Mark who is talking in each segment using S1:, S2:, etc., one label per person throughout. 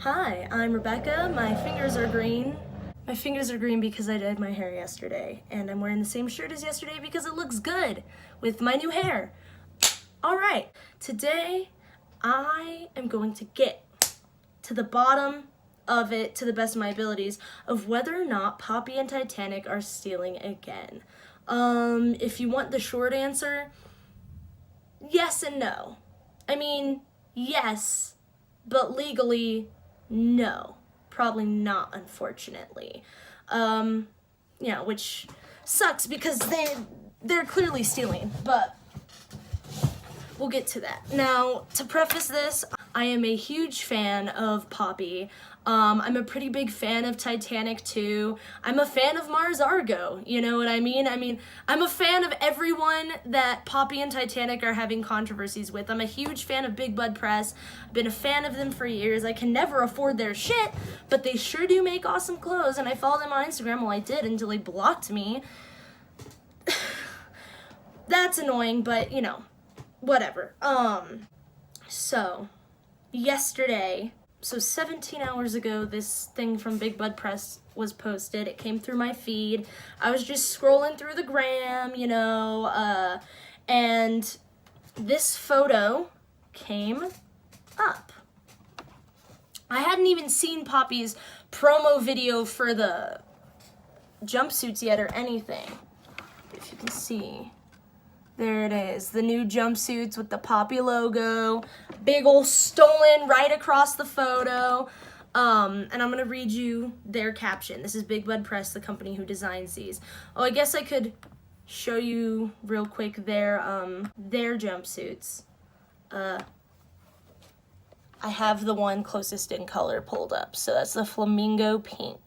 S1: Hi, I'm Rebecca. My fingers are green. My fingers are green because I dyed my hair yesterday, and I'm wearing the same shirt as yesterday because it looks good with my new hair. All right, today I am going to get to the bottom of it, to the best of my abilities, of whether or not Poppy and Titanic are stealing again. If you want the short answer, yes and no. I mean, yes, but legally, no. Probably not, unfortunately. Yeah, which sucks because they're clearly stealing, but we'll get to that. Now, to preface this, I am a huge fan of Poppy. I'm a pretty big fan of Titanic too. I'm a fan of Mars Argo, you know what I mean? I'm a fan of everyone that Poppy and Titanic are having controversies with. I'm a huge fan of Big Bud Press. I've been a fan of them for years. I can never afford their shit, but they sure do make awesome clothes, and I follow them on Instagram. Well, I did until they blocked me. That's annoying, but you know, whatever. So yesterday, so 17 hours ago, this thing from Big Bud Press was posted. It came through my feed. I was just scrolling through the gram, you know, and this photo came up. I hadn't even seen Poppy's promo video for the jumpsuits yet or anything. If you can see. There it is, the new jumpsuits with the Poppy logo, big ol' stolen right across the photo. And I'm gonna read you their caption. This is Big Bud Press, the company who designs these. Oh, I guess I could show you real quick their jumpsuits. I have the one closest in color pulled up, so that's the flamingo pink.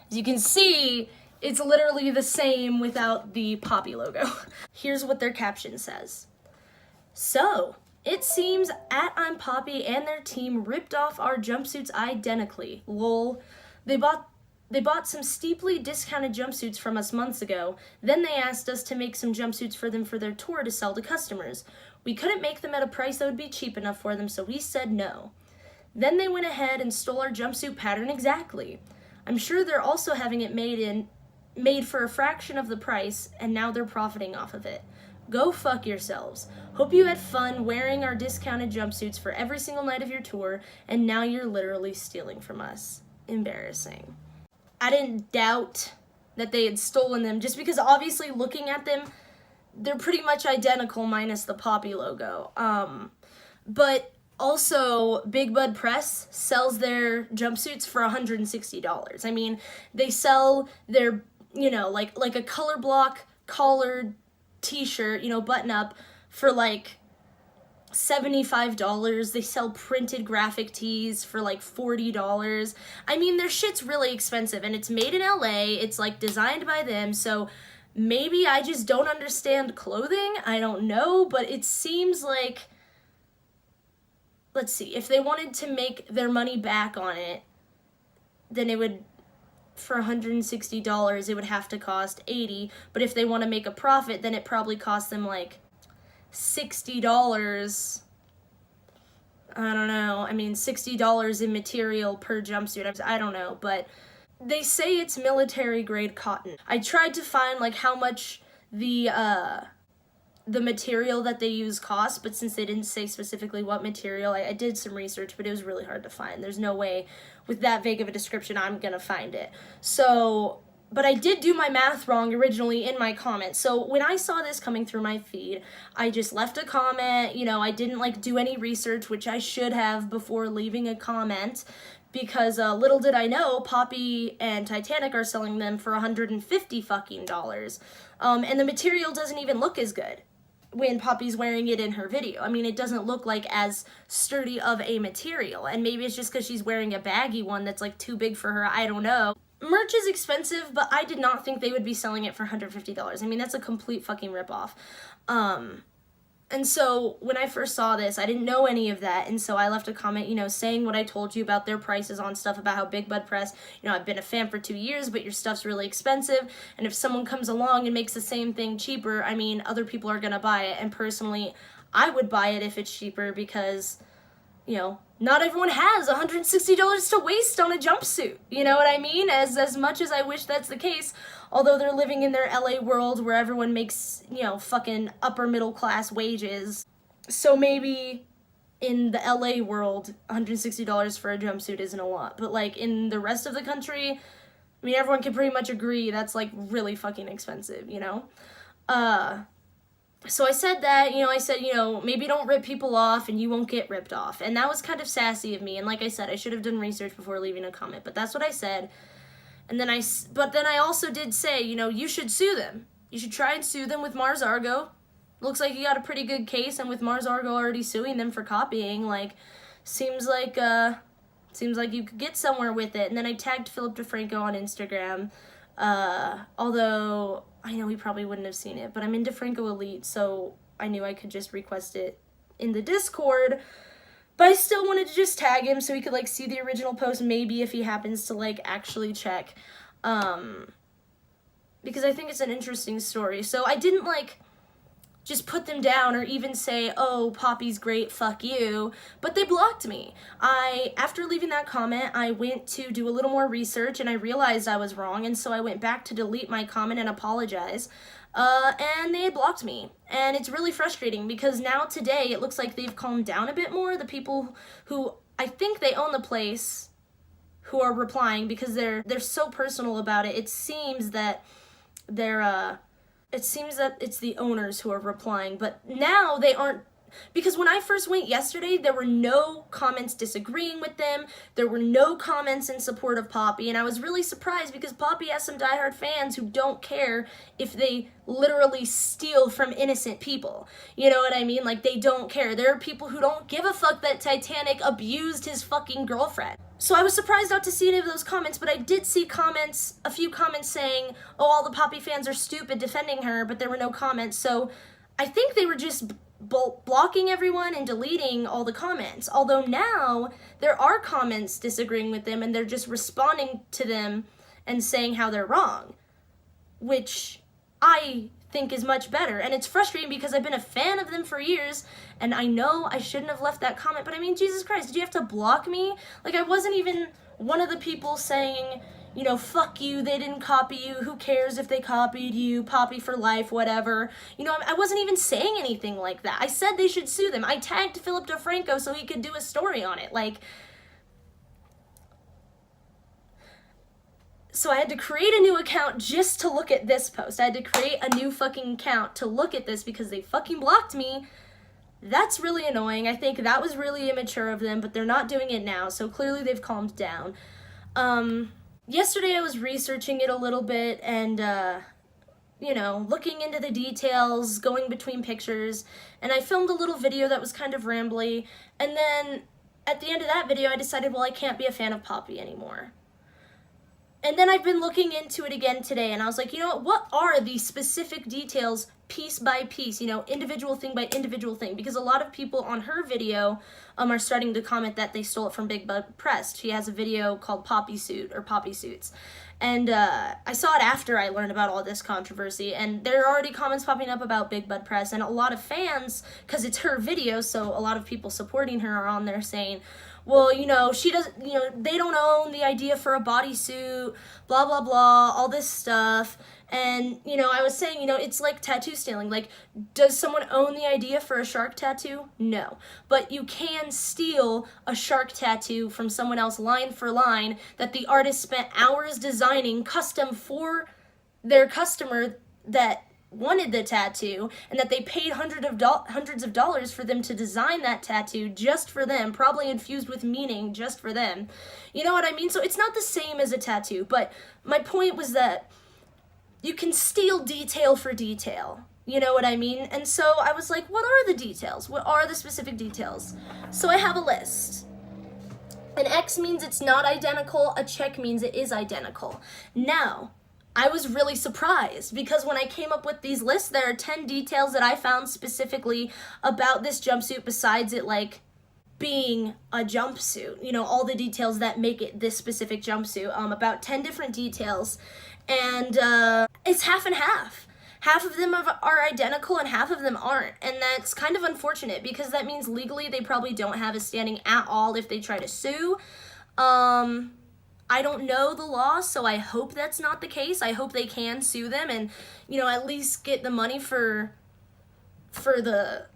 S1: As you can see, it's literally the same without the Poppy logo. Here's what their caption says. So, it seems at I'm Poppy and their team ripped off our jumpsuits identically. Lol. They bought some steeply discounted jumpsuits from us months ago. Then they asked us to make some jumpsuits for them for their tour to sell to customers. We couldn't make them at a price that would be cheap enough for them, so we said no. Then they went ahead and stole our jumpsuit pattern exactly. I'm sure they're also having it made for a fraction of the price, and now they're profiting off of it. Go fuck yourselves. Hope you had fun wearing our discounted jumpsuits for every single night of your tour, and now you're literally stealing from us. Embarrassing. I didn't doubt that they had stolen them, just because obviously looking at them, they're pretty much identical minus the Poppy logo. But also, Big Bud Press sells their jumpsuits for $160. I mean, they sell their, you know, like a color block collared t-shirt, you know, button up for like $75. They sell printed graphic tees for like $40. I mean, their shit's really expensive, and it's made in LA. It's like designed by them, so maybe I just don't understand clothing. I don't know, but it seems like, let's see, if they wanted to make their money back on it, then it would, for $160, it would have to cost $80, but if they want to make a profit, then it probably costs them like $60. I don't know. I mean, $60 in material per jumpsuit. I don't know, but they say it's military grade cotton. I tried to find like how much the material that they use costs, but since they didn't say specifically what material, I did some research, but it was really hard to find. There's no way with that vague of a description I'm gonna find it. So, but I did do my math wrong originally in my comment. So when I saw this coming through my feed, I just left a comment. You know, I didn't like do any research, which I should have before leaving a comment, because little did I know, Poppy and Titanic are selling them for $150 fucking dollars. And the material doesn't even look as good when Poppy's wearing it in her video. I mean, it doesn't look like as sturdy of a material, and maybe it's just because she's wearing a baggy one that's like too big for her, I don't know. Merch is expensive, but I did not think they would be selling it for $150. I mean, that's a complete fucking ripoff. And so when I first saw this, I didn't know any of that, and so I left a comment, you know, saying what I told you about their prices on stuff, about how Big Bud Press, you know, I've been a fan for 2 years, but your stuff's really expensive, and if someone comes along and makes the same thing cheaper, I mean, other people are gonna buy it, and personally, I would buy it if it's cheaper, because you know, not everyone has $160 to waste on a jumpsuit. You know what I mean? As much as I wish that's the case, although they're living in their LA world where everyone makes, you know, fucking upper middle class wages. So maybe in the LA world, $160 for a jumpsuit isn't a lot. But like in the rest of the country, I mean, everyone can pretty much agree that's like really fucking expensive, you know? So I said that, you know, maybe don't rip people off and you won't get ripped off. And that was kind of sassy of me. And like I said, I should have done research before leaving a comment, but that's what I said. And then I also did say, you know, you should sue them. You should try and sue them with Mars Argo. Looks like you got a pretty good case, and with Mars Argo already suing them for copying, like, seems like you could get somewhere with it. And then I tagged Philip DeFranco on Instagram, although I know he probably wouldn't have seen it, but I'm in DeFranco Elite, so I knew I could just request it in the Discord, but I still wanted to just tag him so he could, like, see the original post, maybe if he happens to, like, actually check, because I think it's an interesting story. So I didn't, like, just put them down or even say, oh, Poppy's great, fuck you, but they blocked me. After leaving that comment, I went to do a little more research and I realized I was wrong, and so I went back to delete my comment and apologize, and they blocked me. And it's really frustrating because now today it looks like they've calmed down a bit more, the people who I think they own the place who are replying, because they're so personal about it. It seems that it's the owners who are replying, but now they aren't, because when I first went yesterday, there were no comments disagreeing with them, there were no comments in support of Poppy, and I was really surprised because Poppy has some diehard fans who don't care if they literally steal from innocent people. You know what I mean? Like, they don't care. There are people who don't give a fuck that Titanic abused his fucking girlfriend. So I was surprised not to see any of those comments, but I did see a few comments saying, oh, all the Poppy fans are stupid defending her, but there were no comments. So I think they were just blocking everyone and deleting all the comments. Although now there are comments disagreeing with them and they're just responding to them and saying how they're wrong, which I think is much better. And it's frustrating because I've been a fan of them for years, and I know I shouldn't have left that comment, but I mean, Jesus Christ, did you have to block me? Like, I wasn't even one of the people saying, you know, fuck you, they didn't copy you, who cares if they copied you, Poppy for life, whatever. You know, I wasn't even saying anything like that. I said they should sue them. I tagged Philip DeFranco so he could do a story on it. Like, so I had to create a new account just to look at this post. I had to create a new fucking account to look at this because they fucking blocked me. That's really annoying. I think that was really immature of them, but they're not doing it now, so clearly they've calmed down. Yesterday I was researching it a little bit and, you know, looking into the details, going between pictures, and I filmed a little video that was kind of rambly, and then at the end of that video I decided, well, I can't be a fan of Poppy anymore. And then I've been looking into it again today, and I was like, you know what are these specific details piece by piece, you know, individual thing by individual thing? Because a lot of people on her video are starting to comment that they stole it from Big Bud Press. She has a video called Poppy Suit, or Poppy Suits. And I saw it after I learned about all this controversy, and there are already comments popping up about Big Bud Press, and a lot of fans, because it's her video, so a lot of people supporting her are on there saying, well, you know, she doesn't, you know, they don't own the idea for a bodysuit, blah, blah, blah, all this stuff. And, you know, I was saying, you know, it's like tattoo stealing. Like, does someone own the idea for a shark tattoo? No. But you can steal a shark tattoo from someone else line for line that the artist spent hours designing custom for their customer that wanted the tattoo, and that they paid hundreds of dollars for them to design that tattoo just for them, probably infused with meaning just for them. You know what I mean? So it's not the same as a tattoo, but my point was that you can steal detail for detail. You know what I mean? And so I was like, what are the details? What are the specific details? So I have a list. An X means it's not identical, a check means it is identical. Now, I was really surprised because when I came up with these lists, there are 10 details that I found specifically about this jumpsuit besides it, like, being a jumpsuit. You know, all the details that make it this specific jumpsuit. About 10 different details. And it's half and half. half of them are identical and half of them aren't. And that's kind of unfortunate because that means legally they probably don't have a standing at all if they try to sue. I don't know the law, so I hope that's not the case. I hope they can sue them and, you know, at least get the money for the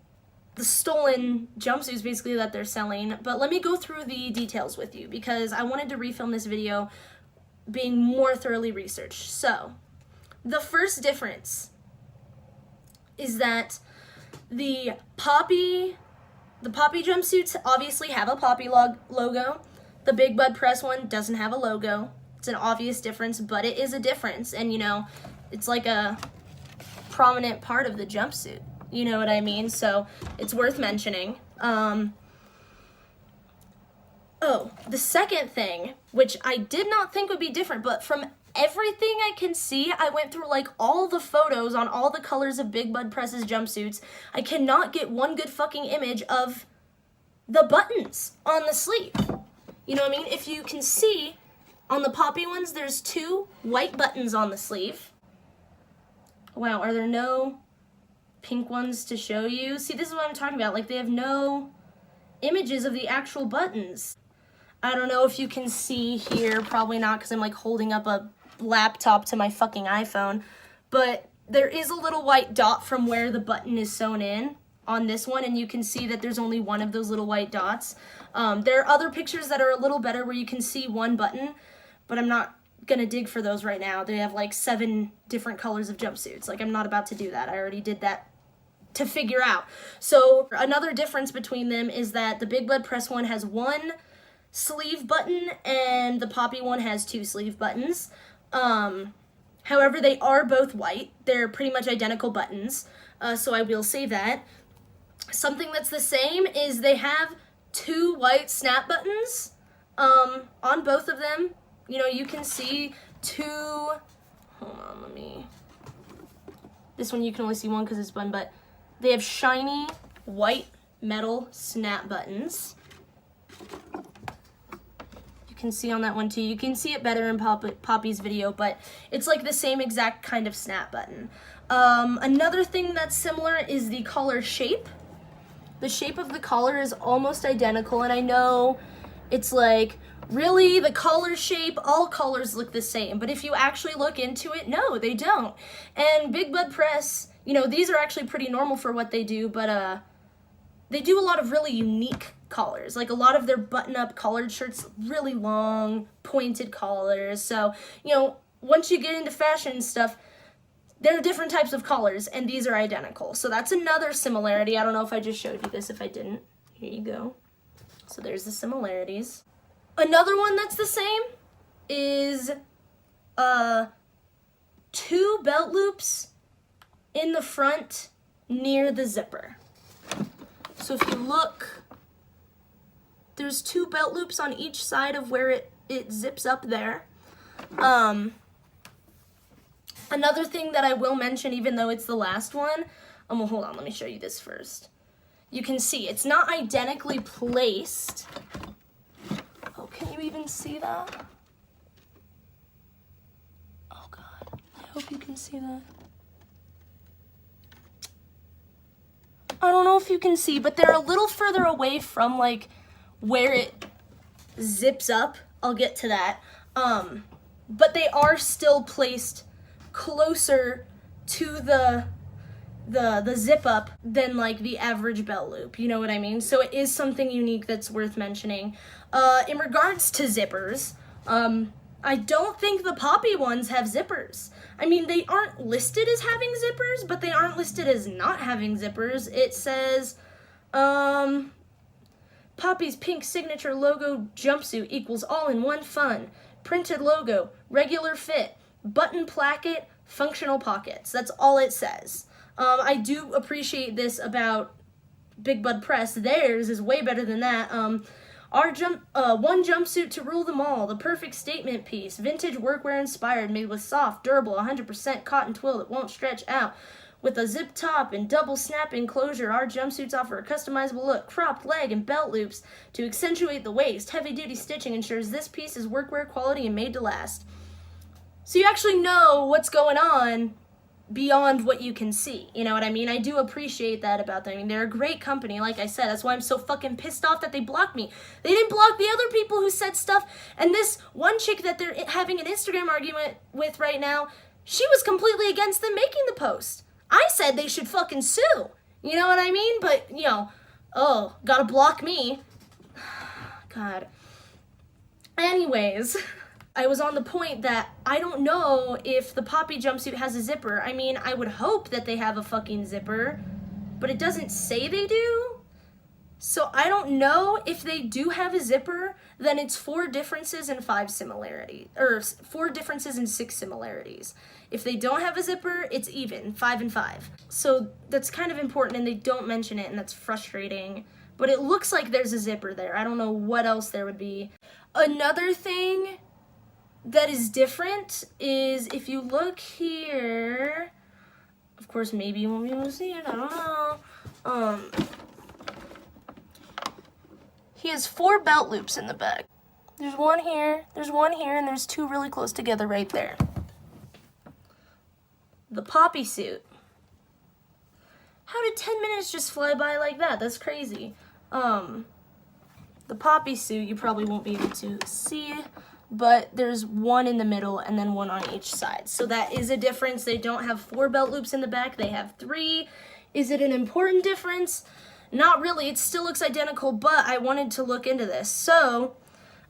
S1: stolen jumpsuits basically that they're selling. But let me go through the details with you because I wanted to refilm this video being more thoroughly researched. So, the first difference is that the Poppy jumpsuits obviously have a Poppy logo. The Big Bud Press one doesn't have a logo. It's an obvious difference, but it is a difference. And, you know, it's like a prominent part of the jumpsuit. You know what I mean? So it's worth mentioning. Oh, the second thing, which I did not think would be different, but from everything I can see, I went through like all the photos on all the colors of Big Bud Press's jumpsuits. I cannot get one good fucking image of the buttons on the sleeve. You know what I mean? If you can see, on the Poppy ones, there's 2 white buttons on the sleeve. Wow, are there no pink ones to show you? See, this is what I'm talking about. Like, they have no images of the actual buttons. I don't know if you can see here. Probably not, because I'm, like, holding up a laptop to my fucking iPhone. But there is a little white dot from where the button is sewn in on this one, and you can see that there's only one of those little white dots. There are other pictures that are a little better where you can see one button, but I'm not gonna dig for those right now. They have like 7 different colors of jumpsuits. Like, I'm not about to do that. I already did that to figure out. So another difference between them is that the Big Bud Press one has 1 sleeve button and the Poppy one has 2 sleeve buttons. However, they are both white. They're pretty much identical buttons, so I will say that. Something that's the same is they have 2 white snap buttons on both of them. You know, you can see 2, hold on, this one you can only see one because it's button, but they have shiny white metal snap buttons. You can see on that one too. You can see it better in Poppy's video, but it's like the same exact kind of snap button. Another thing that's similar is the collar shape. The shape of the collar is almost identical, and I know it's like, really, the collar shape, all collars look the same, but if you actually look into it, no, they don't. And Big Bud Press, you know, these are actually pretty normal for what they do, but they do a lot of really unique collars. Like, a lot of their button-up collared shirts, really long, pointed collars. So, you know, once you get into fashion and stuff, there are different types of collars, and these are identical. So that's another similarity. I don't know if I just showed you this. If I didn't, here you go. So there's the similarities. Another one that's the same is 2 belt loops in the front near the zipper. So if you look, there's 2 belt loops on each side of where it zips up there. Another thing that I will mention, even though it's the last one, well, hold on, let me show you this first. You can see it's not identically placed. Oh, can you even see that? Oh God, I hope you can see that. I don't know if you can see, but they're a little further away from like where it zips up. I'll get to that. But they are still placed closer to the zip up than like the average belt loop, you know what I mean? So it is something unique that's worth mentioning. In regards to zippers, I don't think the Poppy ones have zippers. I mean, they aren't listed as having zippers, but they aren't listed as not having zippers. It says, Poppy's pink signature logo jumpsuit equals all-in-one fun. Printed logo, regular fit, button placket, functional pockets. That's all it says. I do appreciate this about Big Bud Press. Theirs is way better than that. One jumpsuit to rule them all. The perfect statement piece. Vintage workwear inspired, made with soft, durable, 100% cotton twill that won't stretch out. With a zip top and double snap enclosure, our jumpsuits offer a customizable look, cropped leg and belt loops to accentuate the waist. Heavy-duty stitching ensures this piece is workwear quality and made to last. So you actually know what's going on beyond what you can see. You know what I mean? I do appreciate that about them. I mean, they're a great company, like I said. That's why I'm so fucking pissed off that they blocked me. They didn't block the other people who said stuff. And this one chick that they're having an Instagram argument with right now, she was completely against them making the post. I said they should fucking sue. You know what I mean? But, you know, oh, gotta block me. God. Anyways, I was on the point that I don't know if the Poppy jumpsuit has a zipper. I mean, I would hope that they have a fucking zipper, but it doesn't say they do. So I don't know if they do have a zipper, then it's 4 differences and 5 similarities, or 4 differences and 6 similarities. If they don't have a zipper, it's even, 5 and 5. So that's kind of important, and they don't mention it, and that's frustrating. But it looks like there's a zipper there. I don't know what else there would be. Another thing that is different is if you look here, of course, maybe you won't be able to see it, I don't know. He has 4 belt loops in the back. There's one here, and there's 2 really close together right there. The Poppy suit. How did 10 minutes just fly by like that? That's crazy. The Poppy suit, you probably won't be able to see, but there's 1 in the middle and then 1 on each side. So that is a difference. They don't have 4 belt loops in the back, they have 3. Is it an important difference? Not really, it still looks identical, but I wanted to look into this. So,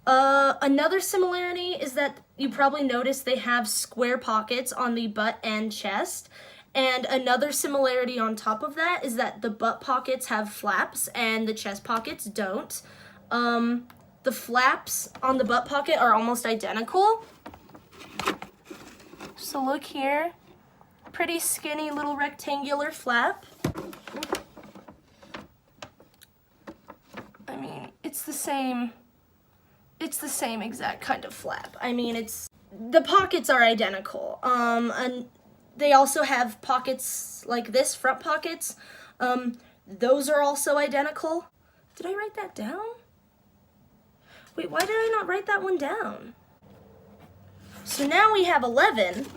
S1: another similarity is that you probably noticed they have square pockets on the butt and chest. And another similarity on top of that is that the butt pockets have flaps and the chest pockets don't. The flaps on the butt pocket are almost identical. So look here, pretty skinny little rectangular flap. I mean, it's the same exact kind of flap. I mean, the pockets are identical. And they also have pockets like this, front pockets. Those are also identical. Did I write that down? Wait, why did I not write that one down? So now we have 11.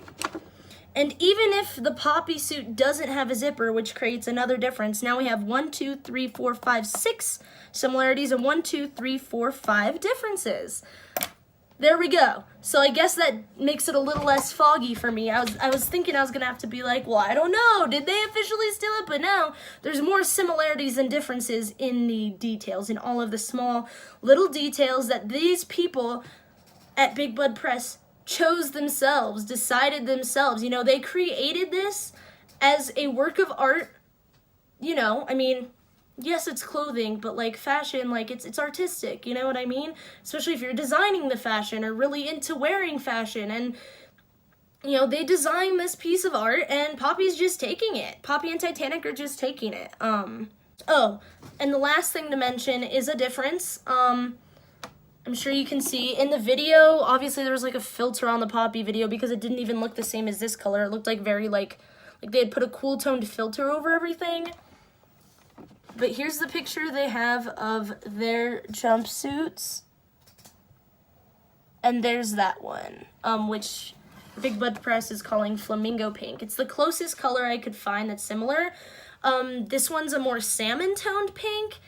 S1: And even if the Poppy suit doesn't have a zipper, which creates another difference, now we have 1, 2, 3, 4, 5, 6 similarities and 1, 2, 3, 4, 5 differences. There we go. So I guess that makes it a little less foggy for me. I was thinking I was gonna have to be like, well, I don't know, did they officially steal it? But no, there's more similarities than differences in the details, in all of the small little details that these people at Big Bud Press chose themselves, decided themselves. You know, they created this as a work of art. You know, I mean, yes, it's clothing, but like fashion, like it's artistic, you know what I mean? Especially if you're designing the fashion or really into wearing fashion. And, you know, they designed this piece of art and Poppy's just taking it. Poppy and Titanic are just taking it. Oh, and the last thing to mention is a difference. I'm sure you can see in the video, obviously there was like a filter on the Poppy video because it didn't even look the same as this color. It looked like very like they had put a cool toned filter over everything. But here's the picture they have of their jumpsuits. And there's that one, which Big Bud Press is calling flamingo pink. It's the closest color I could find that's similar. This one's a more salmon toned pink.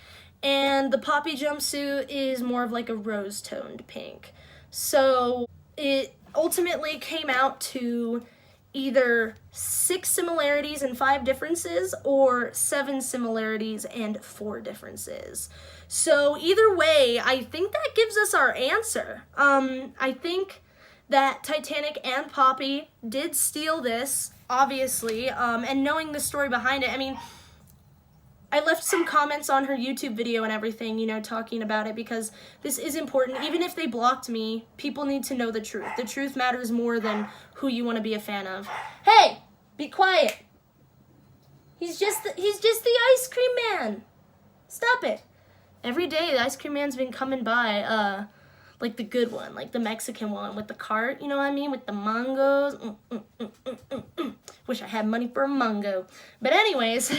S1: And the Poppy jumpsuit is more of like a rose-toned pink. So it ultimately came out to either 6 similarities and 5 differences or 7 similarities and 4 differences. So either way, I think that gives us our answer. I think that Titanic and Poppy did steal this, obviously, and knowing the story behind it, I mean, I left some comments on her YouTube video and everything, you know, talking about it because this is important. Even if they blocked me, people need to know the truth. The truth matters more than who you want to be a fan of. Hey, be quiet. He's just the ice cream man. Stop it. Every day the ice cream man's been coming by, like the good one, like the Mexican one with the cart, you know what I mean? With the mangoes. Wish I had money for a mango. But anyways,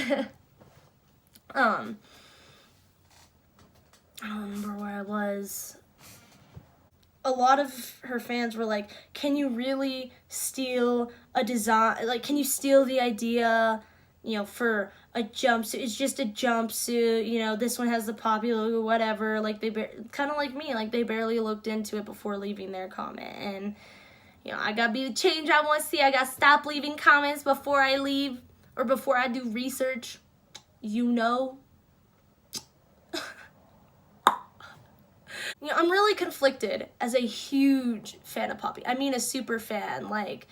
S1: I don't remember where I was. a lot of her fans were like, can you really steal a design? Like, can you steal the idea, you know, for a jumpsuit? It's just a jumpsuit, you know, this one has the Poppy logo, whatever. Like, they kind of like me, like, they barely looked into it before leaving their comment. And, you know, I gotta be the change I want to see. I gotta stop leaving comments before I leave or before I do research. You know. You know, I'm really conflicted as a huge fan of Poppy. I mean, a super fan. Like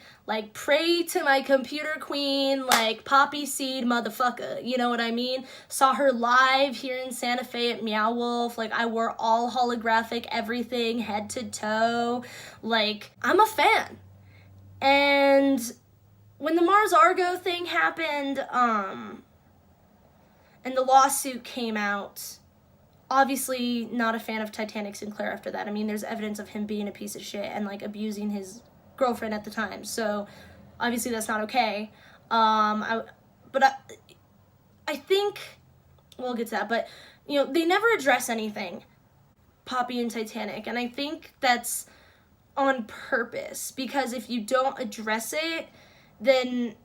S1: pray to my computer queen, like Poppy Seed motherfucker. You know what I mean? Saw her live here in Santa Fe at Meow Wolf. Like, I wore all holographic everything, head to toe. Like, I'm a fan. And when the Mars Argo thing happened, and the lawsuit came out, obviously not a fan of Titanic Sinclair after that. I mean, there's evidence of him being a piece of shit and, like, abusing his girlfriend at the time. So, obviously that's not okay. I think, we'll get to that, but, you know, they never address anything, Poppy and Titanic, and I think that's on purpose, because if you don't address it, then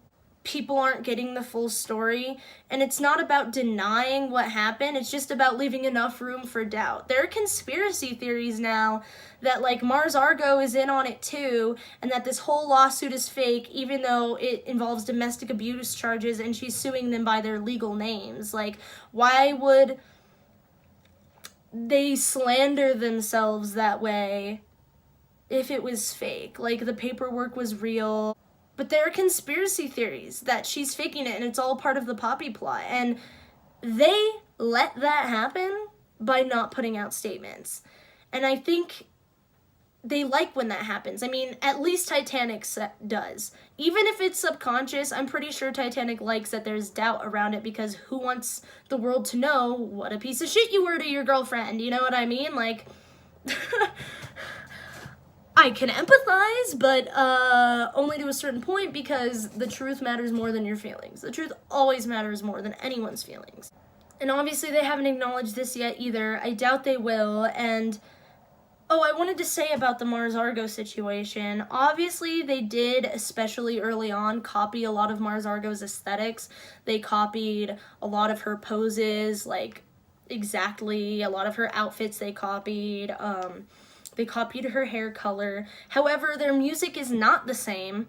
S1: people aren't getting the full story, and it's not about denying what happened, it's just about leaving enough room for doubt. There are conspiracy theories now that, like, Mars Argo is in on it too, and that this whole lawsuit is fake, even though it involves domestic abuse charges and she's suing them by their legal names. Like, why would they slander themselves that way if it was fake? Like, the paperwork was real. But there are conspiracy theories that she's faking it and it's all part of the Poppy plot. And they let that happen by not putting out statements. And I think they like when that happens. I mean, at least Titanic does. Even if it's subconscious, I'm pretty sure Titanic likes that there's doubt around it, because who wants the world to know what a piece of shit you were to your girlfriend? You know what I mean? Like, I can empathize, but only to a certain point, because the truth matters more than your feelings. The truth always matters more than anyone's feelings. And obviously they haven't acknowledged this yet either. I doubt they will. And, oh, I wanted to say about the Mars Argo situation. Obviously they did, especially early on, copy a lot of Mars Argo's aesthetics. They copied a lot of her poses, like, exactly. A lot of her outfits they copied. They copied her hair color. However, their music is not the same.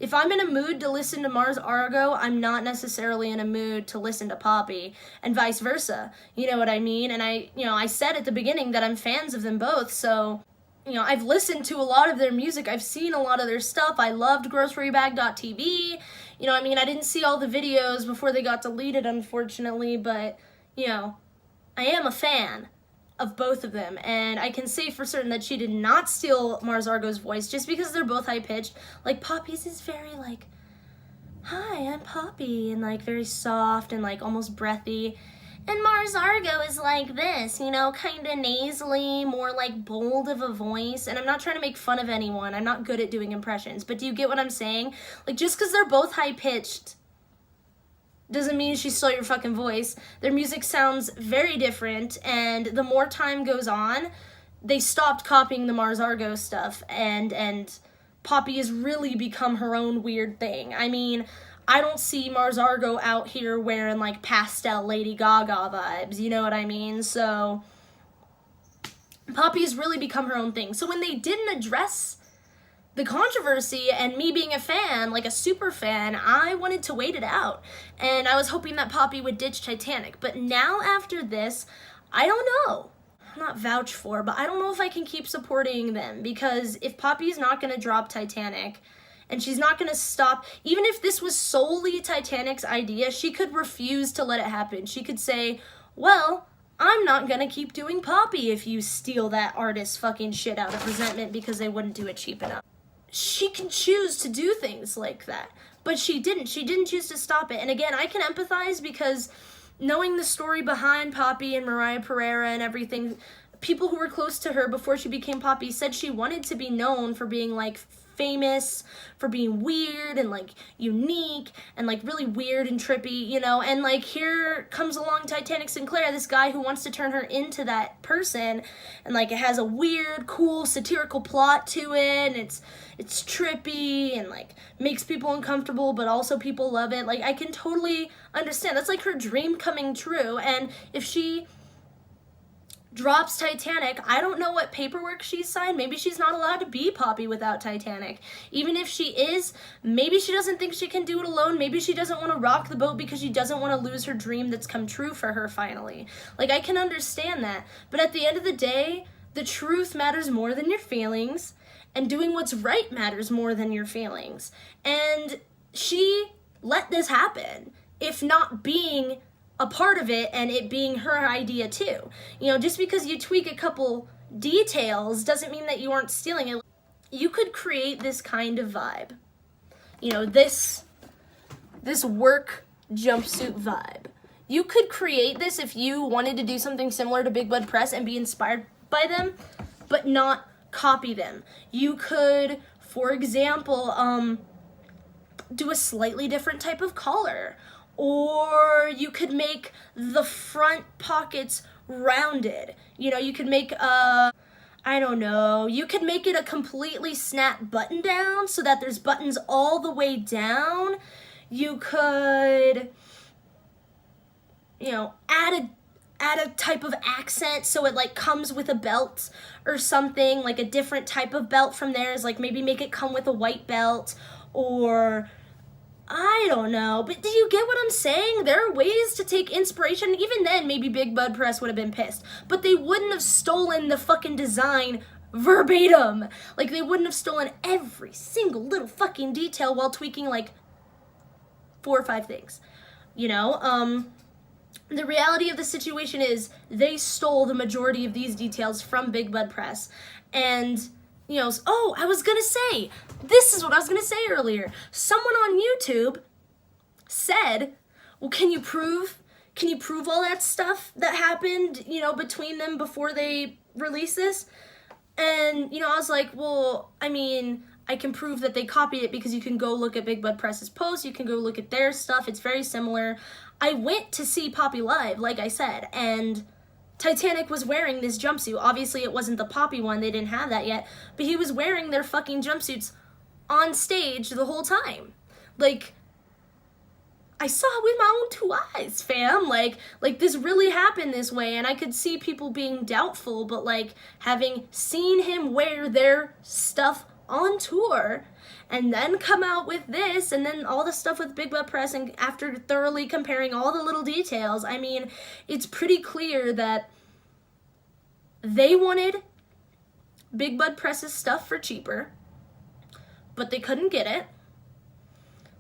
S1: If I'm in a mood to listen to Mars Argo, I'm not necessarily in a mood to listen to Poppy, and vice versa. You know what I mean? And I said at the beginning that I'm fans of them both, so, you know, I've listened to a lot of their music. I've seen a lot of their stuff. I loved grocerybag.tv. You know, I mean, I didn't see all the videos before they got deleted, unfortunately, but, you know, I am a fan of both of them, and I can say for certain that she did not steal Mars Argo's voice, just because they're both high-pitched. Like, Poppy's is very, like, hi, I'm Poppy, and, like, very soft and, like, almost breathy. And Mars Argo is like this, you know, kind of nasally, more, like, bold of a voice. And I'm not trying to make fun of anyone. I'm not good at doing impressions, but do you get what I'm saying? Like, just because they're both high-pitched doesn't mean she stole your fucking voice. Their music sounds very different, and the more time goes on, they stopped copying the Mars Argo stuff, and Poppy has really become her own weird thing. I mean, I don't see Mars Argo out here wearing, like, pastel Lady Gaga vibes, you know what I mean? So, Poppy has really become her own thing. So when they didn't address the controversy, and me being a fan, like a super fan, I wanted to wait it out. And I was hoping that Poppy would ditch Titanic. But now after this, I don't know. I'm not vouch for, but I don't know if I can keep supporting them, because if Poppy's not going to drop Titanic, and she's not going to stop, even if this was solely Titanic's idea, she could refuse to let it happen. She could say, well, I'm not going to keep doing Poppy if you steal that artist's fucking shit out of resentment because they wouldn't do it cheap enough. She can choose to do things like that, but she didn't. She didn't choose to stop it. And again, I can empathize, because knowing the story behind Poppy and Mariah Pereira and everything, people who were close to her before she became Poppy said she wanted to be known for being like famous, for being weird and like unique and like really weird and trippy, you know, and like here comes along Titanic Sinclair, this guy who wants to turn her into that person, and like it has a weird, cool, satirical plot to it, and it's trippy and like makes people uncomfortable, but also people love it. Like I can totally understand. That's like her dream coming true, and if she drops Titanic, I don't know what paperwork she's signed. Maybe she's not allowed to be Poppy without Titanic. Even if she is, maybe she doesn't think she can do it alone. Maybe she doesn't want to rock the boat because she doesn't want to lose her dream that's come true for her finally. Like, I can understand that. But at the end of the day, the truth matters more than your feelings, and doing what's right matters more than your feelings. And she let this happen, if not being a part of it and it being her idea too. You know, just because you tweak a couple details doesn't mean that you aren't stealing it. You could create this kind of vibe. You know, this work jumpsuit vibe. You could create this if you wanted to do something similar to Big Bud Press and be inspired by them, but not copy them. You could, for example, do a slightly different type of collar. Or you could make the front pockets rounded. You know, you could make I don't know, you could make it a completely snap button down so that there's buttons all the way down. You could, you know, add a type of accent so it like comes with a belt or something, like a different type of belt from theirs, like maybe make it come with a white belt, or I don't know, but do you get what I'm saying? There are ways to take inspiration. Even then, maybe Big Bud Press would have been pissed, but they wouldn't have stolen the fucking design verbatim. Like, they wouldn't have stolen every single little fucking detail while tweaking like 4 or 5 things. You know, the reality of the situation is they stole the majority of these details from Big Bud Press, and you know, oh, I was gonna say, this is what I was gonna say earlier. Someone on YouTube said, well, can you prove all that stuff that happened, you know, between them before they released this? And, you know, I was like, well, I mean, I can prove that they copied it because you can go look at Big Bud Press's posts, you can go look at their stuff, it's very similar. I went to see Poppy live, like I said, and Titanic was wearing this jumpsuit. Obviously, it wasn't the Poppy one, they didn't have that yet, but he was wearing their fucking jumpsuits on stage the whole time. Like, I saw it with my own 2 eyes, fam. Like this really happened this way, and I could see people being doubtful, but like, having seen him wear their stuff on tour, and then come out with this, and then all the stuff with Big Bud Press, and after thoroughly comparing all the little details, I mean, it's pretty clear that they wanted Big Bud Press's stuff for cheaper, but they couldn't get it.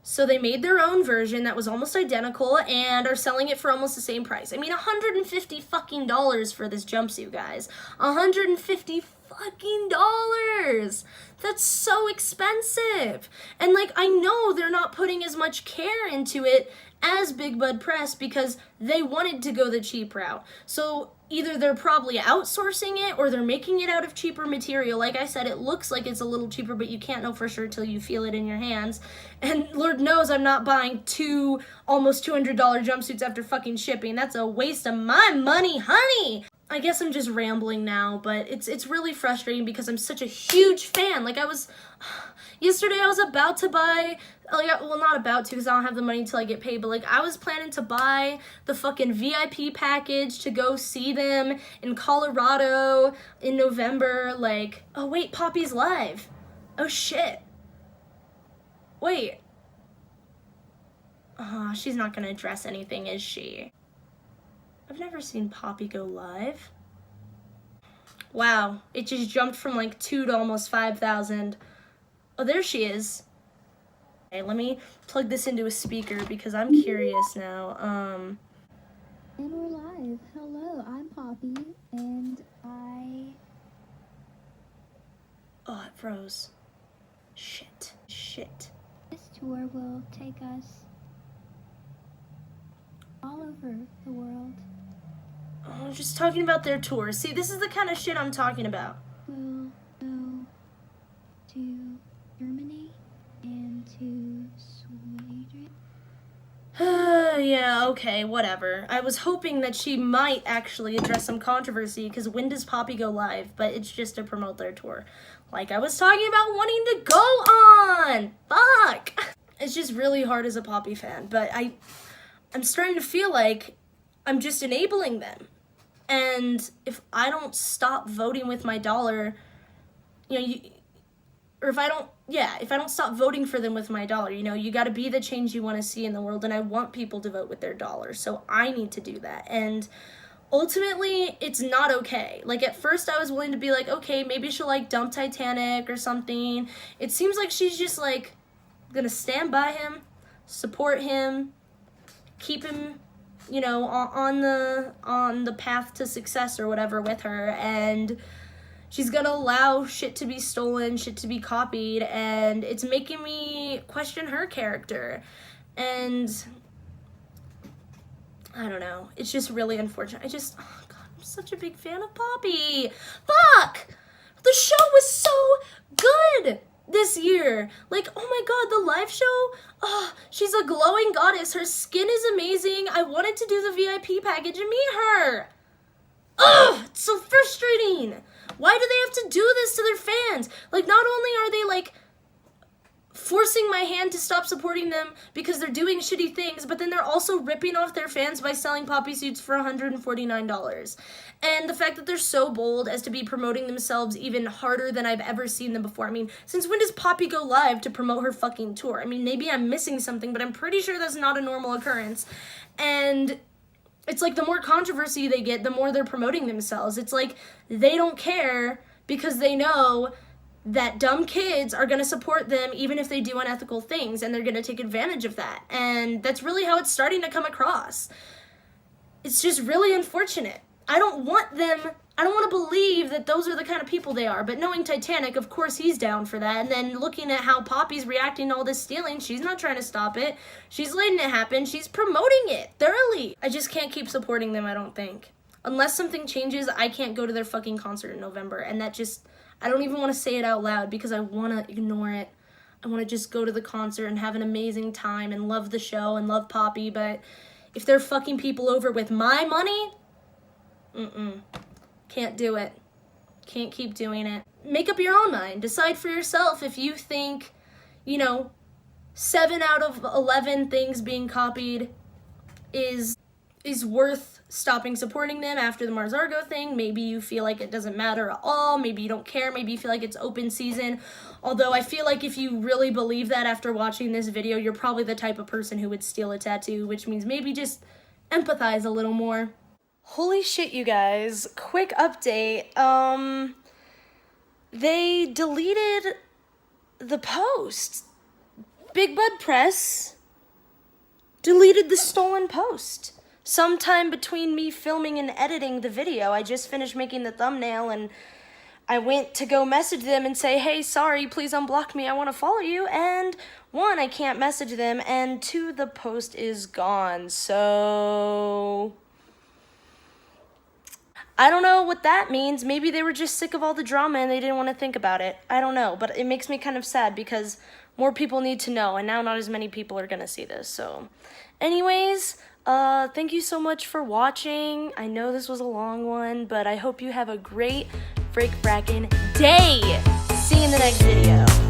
S1: So they made their own version that was almost identical and are selling it for almost the same price. I mean, $150 fucking dollars for this jumpsuit, guys. $150 fucking dollars. That's so expensive. And like, I know they're not putting as much care into it as Big Bud Press because they wanted to go the cheap route. So either they're probably outsourcing it or they're making it out of cheaper material. Like I said, it looks like it's a little cheaper, but you can't know for sure till you feel it in your hands. And Lord knows I'm not buying 2 almost $200 jumpsuits after fucking shipping. That's a waste of my money, honey. I guess I'm just rambling now, but it's really frustrating because I'm such a huge fan. Like, yesterday I was about to buy, well, not about to because I don't have the money until I get paid, but like, I was planning to buy the fucking VIP package to go see them in Colorado in November. Like, oh wait, Poppy's live. Oh shit. Wait. She's not gonna address anything, is she? I've never seen Poppy go live. Wow, it just jumped from like 2 to almost 5,000. Oh, there she is. Okay, let me plug this into a speaker because I'm curious now.
S2: And we're live. Hello, I'm Poppy, and
S1: Oh, it froze. Shit.
S2: this tour will take us all over the world.
S1: Oh, just talking about their tour. See, this is the kind of shit I'm talking about.
S2: We'll go to Germany and to Sweden.
S1: Yeah, okay, whatever. I was hoping that she might actually address some controversy, because when does Poppy go live? But it's just to promote their tour. Like I was talking about wanting to go on! Fuck! It's just really hard as a Poppy fan, but I'm starting to feel like I'm just enabling them. And if I don't stop voting with my dollar, if I don't stop voting for them with my dollar, you got to be the change you want to see in the world, and I want people to vote with their dollar, so I need to do that. And ultimately, it's not okay. Like, at first I was willing to be like, okay, maybe she'll, like, dump Titanic or something. It seems like she's just, like, gonna stand by him, support him, keep him, on the path to success or whatever with her, and she's gonna allow shit to be stolen, shit to be copied, and it's making me question her character. And I don't know. It's just really unfortunate. Oh God, I'm such a big fan of Poppy. Fuck! The show was so good this year. Like, oh my God, the live show, she's a glowing goddess. Her skin is amazing. I wanted to do the VIP package and meet her. Ugh, it's so frustrating. Why do they have to do this to their fans? Like, not only are they, like, forcing my hand to stop supporting them because they're doing shitty things, but then they're also ripping off their fans by selling Poppy suits for $149. And the fact that they're so bold as to be promoting themselves even harder than I've ever seen them before. I mean, since when does Poppy go live to promote her fucking tour? I mean, maybe I'm missing something, but I'm pretty sure that's not a normal occurrence. And it's like the more controversy they get, the more they're promoting themselves. It's like they don't care because they know that dumb kids are going to support them even if they do unethical things, and they're going to take advantage of that. And that's really how it's starting to come across. It's just really unfortunate. I don't want to believe that those are the kind of people they are, but knowing Titanic, of course he's down for that. And then looking at how Poppy's reacting to all this stealing, she's not trying to stop it. She's letting it happen. She's promoting it thoroughly. I just can't keep supporting them, I don't think. Unless something changes, I can't go to their fucking concert in November, and that just, I don't even want to say it out loud because I want to ignore it. I want to just go to the concert and have an amazing time and love the show and love Poppy, but if they're fucking people over with my money, can't do it. Can't keep doing it. Make up your own mind. Decide for yourself if you think, 7 out of 11 things being copied is worth stopping supporting them after the Mars Argo thing. Maybe you feel like it doesn't matter at all. Maybe you don't care. Maybe you feel like it's open season. Although I feel like if you really believe that after watching this video, you're probably the type of person who would steal a tattoo, which means maybe just empathize a little more. Holy shit, you guys. Quick update. They deleted the post. Big Bud Press deleted the stolen post. Sometime between me filming and editing the video, I just finished making the thumbnail, and I went to go message them and say, hey, sorry, please unblock me, I want to follow you, and 1, I can't message them, and 2, the post is gone. So I don't know what that means. Maybe they were just sick of all the drama and they didn't want to think about it. I don't know, but it makes me kind of sad because more people need to know, and now not as many people are going to see this. So anyways, thank you so much for watching. I know this was a long one, but I hope you have a great frickin' day. See you in the next video.